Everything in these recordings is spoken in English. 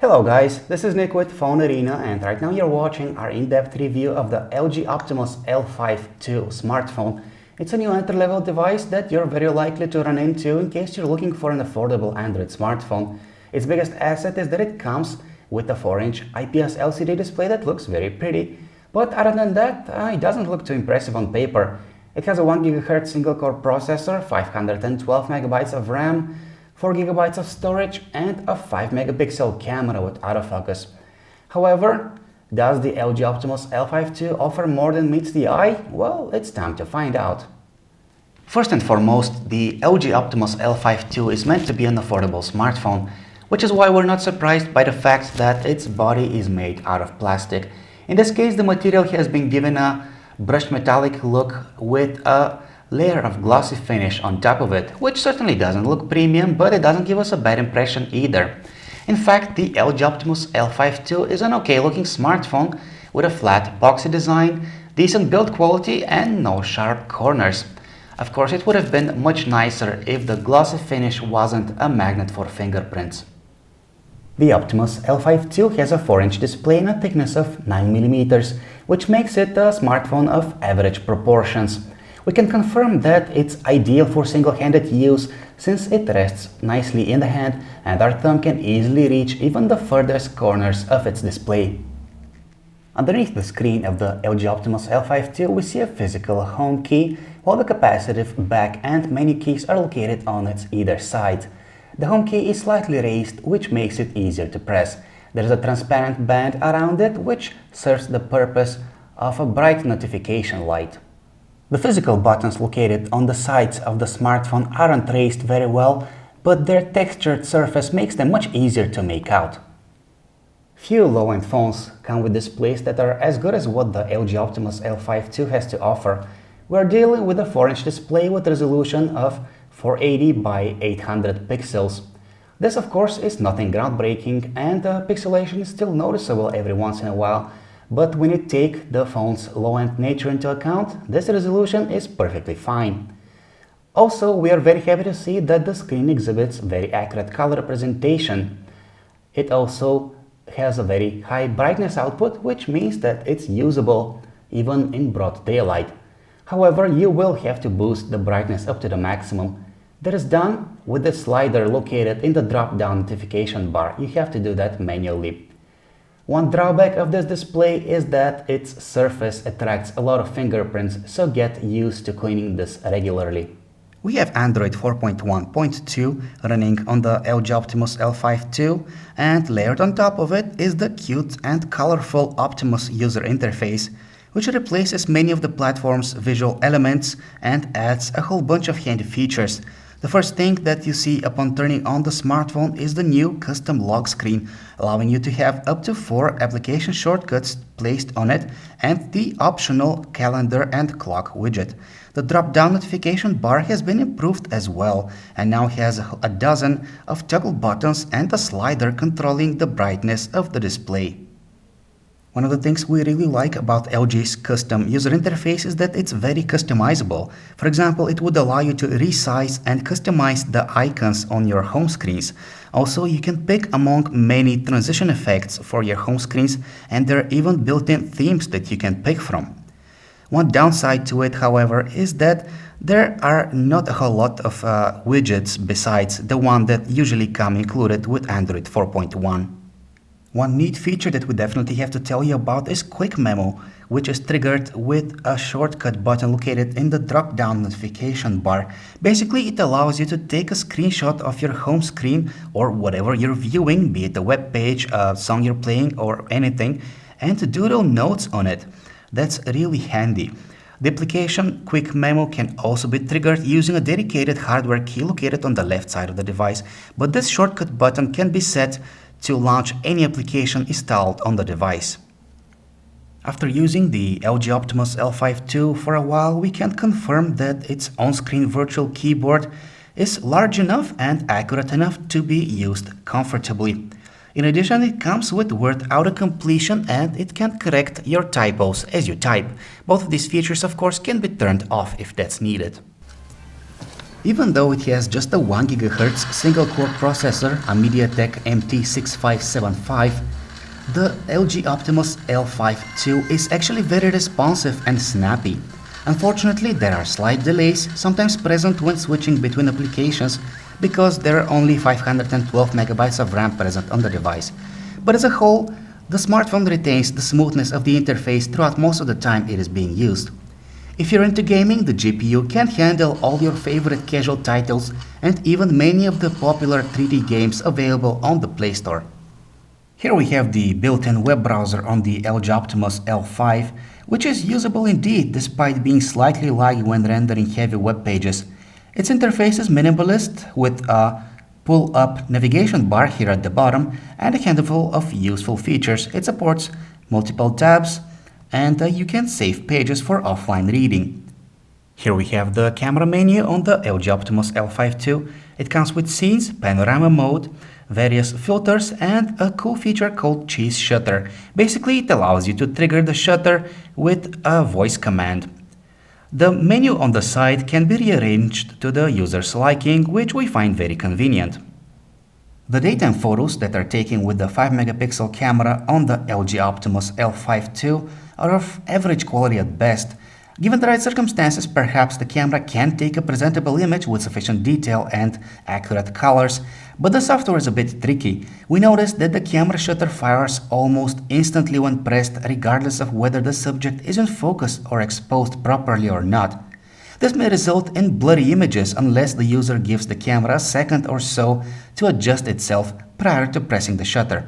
Hello guys, this is Nick with PhoneArena, and right now you're watching our in-depth review of the LG Optimus L5 II smartphone. It's a new entry-level device that you're very likely to run into in case you're looking for an affordable Android smartphone. Its biggest asset is that it comes with a 4-inch IPS-LCD display that looks very pretty. But other than that, it doesn't look too impressive on paper. It has a 1 GHz single-core processor, 512 MB of RAM, 4 GB of storage, and a 5 megapixel camera with autofocus. However, does the LG Optimus L5 II offer more than meets the eye? Well, it's time to find out. First and foremost, the LG Optimus L5 II is meant to be an affordable smartphone, which is why we're not surprised by the fact that its body is made out of plastic. In this case, the material has been given a brushed metallic look with a layer of glossy finish on top of it, which certainly doesn't look premium, but it doesn't give us a bad impression either. In fact, the LG Optimus L5 II is an okay looking smartphone with a flat epoxy design, decent build quality, and no sharp corners. Of course, it would have been much nicer if the glossy finish wasn't a magnet for fingerprints. The Optimus L5 II has a 4-inch display and a thickness of 9mm, which makes it a smartphone of average proportions. We can confirm that it's ideal for single-handed use since it rests nicely in the hand and our thumb can easily reach even the furthest corners of its display. Underneath the screen of the LG Optimus L5 II, we see a physical home key, while the capacitive back and menu keys are located on its either side. The home key is slightly raised, which makes it easier to press. There is a transparent band around it, which serves the purpose of a bright notification light. The physical buttons located on the sides of the smartphone aren't raised very well, but their textured surface makes them much easier to make out. Few low-end phones come with displays that are as good as what the LG Optimus L5 II has to offer. We're dealing with a 4-inch display with resolution of 480 by 800 pixels. This of course is nothing groundbreaking, and pixelation is still noticeable every once in a while. But when you take the phone's low-end nature into account, this resolution is perfectly fine. Also, we are very happy to see that the screen exhibits very accurate color representation. It also has a very high brightness output, which means that it's usable even in broad daylight. However, you will have to boost the brightness up to the maximum. That is done with the slider located in the drop-down notification bar. You have to do that manually. One drawback of this display is that its surface attracts a lot of fingerprints, so get used to cleaning this regularly. We have Android 4.1.2 running on the LG Optimus L5 II, and layered on top of it is the cute and colorful Optimus user interface, which replaces many of the platform's visual elements and adds a whole bunch of handy features. The first thing that you see upon turning on the smartphone is the new custom lock screen, allowing you to have up to 4 application shortcuts placed on it and the optional calendar and clock widget. The drop-down notification bar has been improved as well and now has a dozen of toggle buttons and a slider controlling the brightness of the display. One of the things we really like about LG's custom user interface is that it's very customizable. For example, it would allow you to resize and customize the icons on your home screens. Also, you can pick among many transition effects for your home screens, and there are even built-in themes that you can pick from. One downside to it, however, is that there are not a whole lot of widgets besides the one that usually come included with Android 4.1. One neat feature that we definitely have to tell you about is Quick Memo, which is triggered with a shortcut button located in the drop-down notification bar. Basically, it allows you to take a screenshot of your home screen or whatever you're viewing, be it a web page, a song you're playing, or anything, and to doodle notes on it. That's really handy. The application Quick Memo can also be triggered using a dedicated hardware key located on the left side of the device, but this shortcut button can be set to launch any application installed on the device. After using the LG Optimus L5 II for a while, we can confirm that its on-screen virtual keyboard is large enough and accurate enough to be used comfortably. In addition, it comes with word auto-completion and it can correct your typos as you type. Both of these features, of course, can be turned off if that's needed. Even though it has just a 1 GHz single-core processor, a MediaTek MT6575, the LG Optimus L5 II is actually very responsive and snappy. Unfortunately, there are slight delays, sometimes present when switching between applications because there are only 512 MB of RAM present on the device. But as a whole, the smartphone retains the smoothness of the interface throughout most of the time it is being used. If you're into gaming, the GPU can handle all your favorite casual titles and even many of the popular 3D games available on the Play Store. Here we have the built-in web browser on the LG Optimus L5, which is usable indeed despite being slightly laggy when rendering heavy web pages. Its interface is minimalist with a pull-up navigation bar here at the bottom and a handful of useful features. It supports multiple tabs and you can save pages for offline reading. Here we have the camera menu on the LG Optimus L5 II. It comes with scenes, panorama mode, various filters and a cool feature called cheese shutter. Basically, it allows you to trigger the shutter with a voice command. The menu on the side can be rearranged to the user's liking, which we find very convenient. The daytime photos that are taken with the 5-megapixel camera on the LG Optimus L5 II are of average quality at best. Given the right circumstances, perhaps the camera can take a presentable image with sufficient detail and accurate colors, but the software is a bit tricky. We noticed that the camera shutter fires almost instantly when pressed, regardless of whether the subject is in focus or exposed properly or not. This may result in blurry images unless the user gives the camera a second or so to adjust itself prior to pressing the shutter.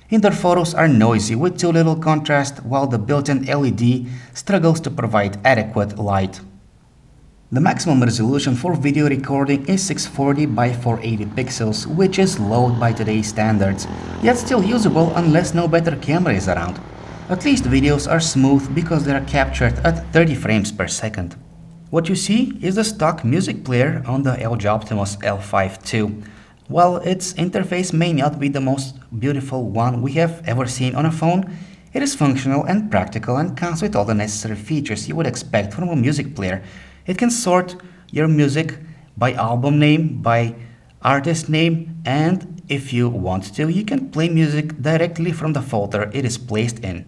Indoor photos are noisy with too little contrast, while the built-in LED struggles to provide adequate light. The maximum resolution for video recording is 640 by 480 pixels, which is low by today's standards, yet still usable unless no better camera is around. At least videos are smooth because they are captured at 30 frames per second. What you see is the stock music player on the LG Optimus L5 II. While its interface may not be the most beautiful one we have ever seen on a phone, it is functional and practical and comes with all the necessary features you would expect from a music player. It can sort your music by album name, by artist name, and if you want to, you can play music directly from the folder it is placed in.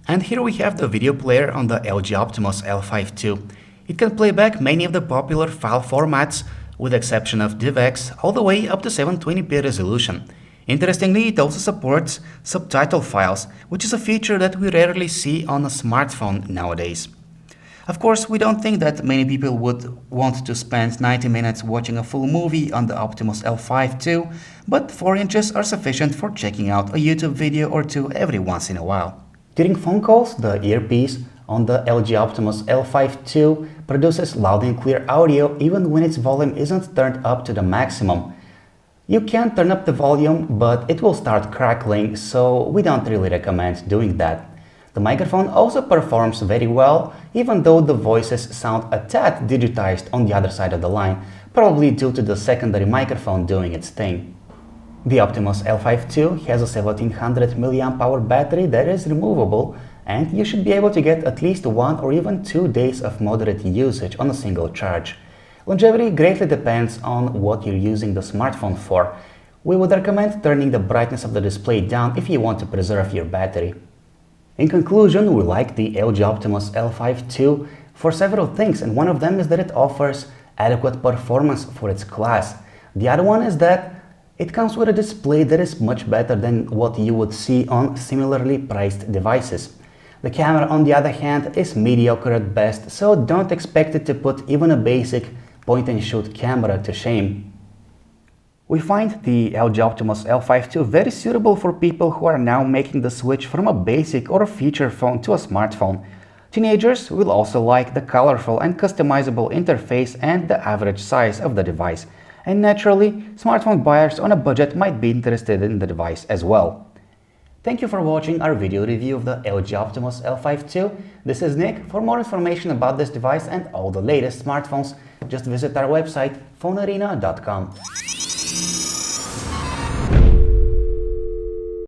And here we have the video player on the LG Optimus L5 II. It can play back many of the popular file formats, with the exception of DivX, all the way up to 720p resolution. Interestingly, it also supports subtitle files, which is a feature that we rarely see on a smartphone nowadays. Of course, we don't think that many people would want to spend 90 minutes watching a full movie on the Optimus L5 II, but 4 inches are sufficient for checking out a YouTube video or two every once in a while. During phone calls, the earpiece on the LG Optimus L5 II produces loud and clear audio even when its volume isn't turned up to the maximum. You can turn up the volume, but it will start crackling, so we don't really recommend doing that. The microphone also performs very well, even though the voices sound a tad digitized on the other side of the line, probably due to the secondary microphone doing its thing. The Optimus L5 II has a 1700 mAh battery that is removable, and you should be able to get at least 1 or even 2 days of moderate usage on a single charge. Longevity greatly depends on what you're using the smartphone for. We would recommend turning the brightness of the display down if you want to preserve your battery. In conclusion, we like the LG Optimus L5 II for several things, and one of them is that it offers adequate performance for its class. The other one is that it comes with a display that is much better than what you would see on similarly priced devices. The camera, on the other hand, is mediocre at best, so don't expect it to put even a basic point-and-shoot camera to shame. We find the LG Optimus L5 II very suitable for people who are now making the switch from a basic or a feature phone to a smartphone. Teenagers will also like the colorful and customizable interface and the average size of the device. And naturally, smartphone buyers on a budget might be interested in the device as well. Thank you for watching our video review of the LG Optimus L5 II. This is Nick. For more information about this device and all the latest smartphones, just visit our website, PhoneArena.com.